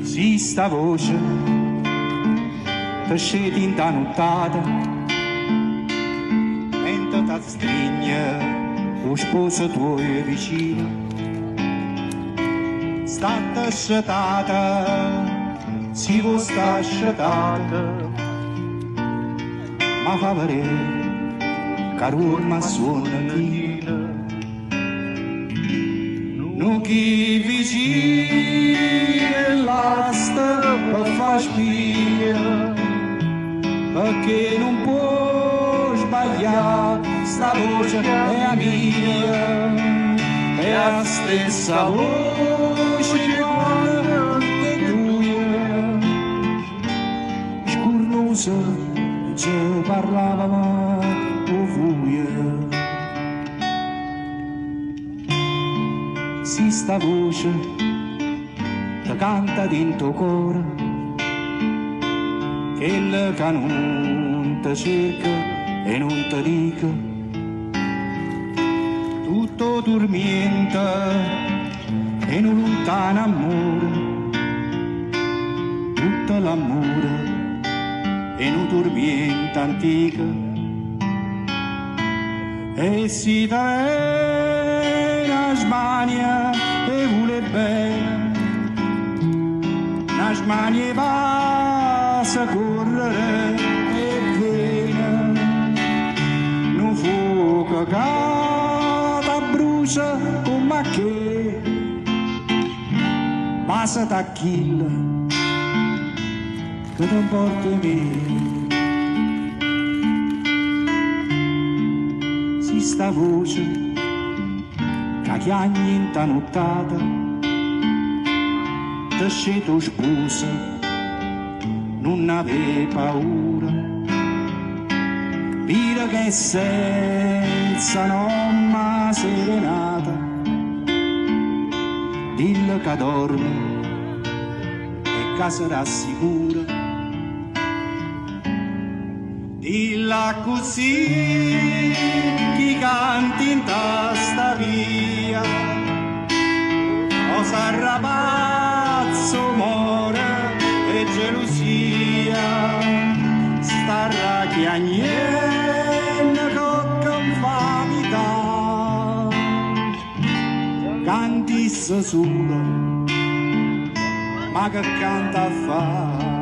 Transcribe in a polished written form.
Si sta voce ti scende in ta nottata mentre ti stringe lo sposo tuo vicino, sta asciutata, si vuol sta asciutata, ma fa vedere che l'urma suona china. Non chi vicino l'asta per fa spia, perché non può sbagliare, sta voce è la mia, è la stessa voce quante due, scurnosa ci parlavamo ovunque. Si sta voce che canta dentro cuore, quella che non ti cerca e non ti dica, tutto dormiente e un lontano amore, tutto l'amore e un dormiente antica, e si una smania e vuole bene, una smania va a correre e viene, non fuoco che brucia come che, passa t'acchilla che ti porta me. Si sta voce che chiagni in ta nottata, ti sceto sposa, non ave paura, dire che senza nomma serenata, dillo che dorme e che si rassicura, dilla così chi canti in tasta via, osa rapazzo more e gelosia, starà chiagnendo con infamita, cantisse solo, ma che canta a fa?